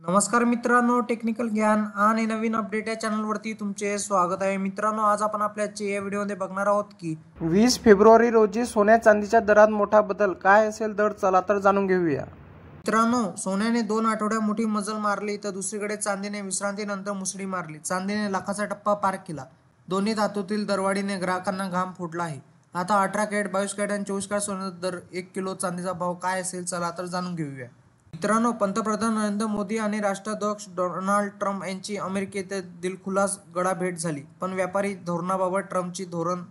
नमस्कार मित्रांनो, टेक्निकल ज्ञान आणि नवीन अपडेट या चॅनलवरती तुमचे स्वागत आहे. मित्रांनो, आज आपण आपल्या या व्हिडिओमध्ये बघणार आहोत की 20 फेब्रुवारी रोजी सोन्या चांदीच्या दरात मोठा बदल. काय असेल दर, चला तर जाणून घेऊया. मित्रांनो, सोन्याने 2 आठवड्या मोठी मजल मारली तर दुसरीकडे चांदीने विश्रांतीनंतर मुसळी मारली. चांदीने लाखाचा टप्पा पार केला. दोन्ही धातूतील दरवाढीने ग्राहकांना घाम फुटला आहे. आता 18 कॅरेट, 22 कॅरेट आणि 24 कॅरेट सोन्याचा दर, 1 किलो चांदीचा भाव काय असेल, चला तर जाणून घेऊया. मित्रांनो, पंतप्रधान नरेंद्र मोदी आणि राष्ट्राध्यक्ष डोनाल्ड ट्रम्प यांची अमेरिकेत दिलखुलास गडाभेट झाली. पण व्यापारी धोरणाबाबत ट्रम्पची धोरण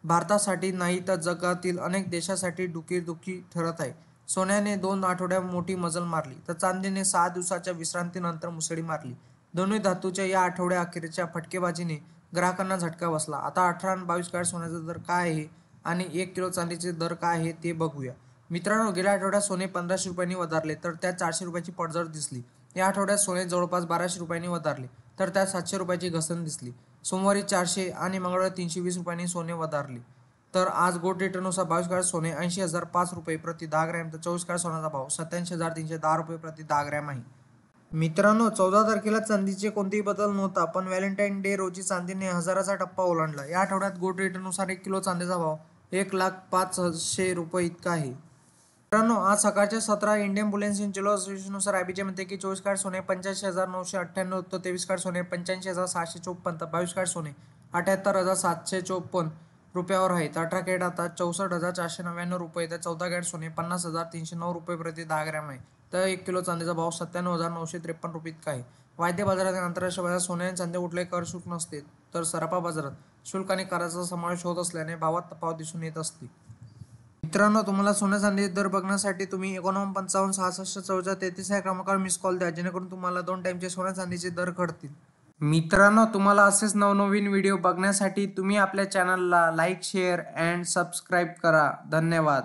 भारतासाठी नाही तर जगातील अनेक देशांसाठी डुकीदुखी ठरत आहे. सोन्याने 2 आठवड्या मोठी मजल मारली तर चांदीने 6 दिवसाच्या विश्रांतीनंतर मुसळी मारली. दोन्ही धातूच्या या आठवड्या अखेरच्या फटकेबाजीने ग्राहकांना झटका बसला. आता 18 आणि 22 कॅरेट सोन्याचा दर काय आहे आणि 1 किलो चांदीचे दर काय आहे ते बघूया. मित्रांनो, गेल्या आठवड्यात सोने 1500 रुपयांनी वधारले तर त्यात 400 रुपयाची पडझड दिसली. या आठवड्यात सोने जवळपास 1200 रुपयांनी वधारले तर त्यात 700 रुपयाची घसरण दिसली. सोमवारी 400 आणि मंगळवारी 320 रुपयांनी सोने वधारले. तर आज गोल्ड रेटनुसार 22 कॅरेट सोने 80,005 रुपये प्रति 10 ग्रॅम तर 24 कॅरेट सोन्याचा भाव 87,310 रुपये प्रति 10 ग्रॅम आहे. मित्रांनो, 14 तारखेला चांदीचे कोणतेही बदल नव्हता, पण व्हॅलेंटाईन डे रोजी चांदीने 1000चा टप्पा ओलांडला. या आठवड्यात गोल्ड रेटनुसार 1 किलो चांदीचा भाव 1,05,600 रुपये इतका आहे. मित्रांनो, आज सकाळच्या 17 इंडियन बुलियन चेलो असोसिएशननुसार आयबीचे म्हणते की 24 कॅरेट सोने 85,998 तर 23 कॅरेट सोने 85,654 तर 22 कॅरेट सोने 78,754 रुपयावर आहे. तर 18 कॅरेट आता 64,499 रुपये तर 14 कॅरेट सोने 50,309 रुपये प्रति 10 ग्रॅम आहे. तर 1 किलो चांदीचा भाव 97,953 रुपये इतका आहे. वायदे बाजारात आणि आंतरराष्ट्रीय बाजारात सोने आणि चांदी कुठल्याही कर शुल्क नसते, तर सराफा बाजारात शुल्क आणि कराचा समावेश होत असल्याने भावात तफावत दिसून येत असते. मित्रांनो, तुम्हाला सोन्या चांदीचे दर बघण्यासाठी तुम्ही 59 55 66 44 33 या क्रमांकावर मिस कॉल द्या, जेणेकरून तुम्हाला 2 टाईमचे सोन्या चांदीचे दर कळतील. मित्रांनो, तुम्हाला असेच नवनवीन व्हिडिओ बघण्यासाठी तुम्ही आपल्या चॅनलला लाईक, शेअर अँड सबस्क्राईब करा. धन्यवाद.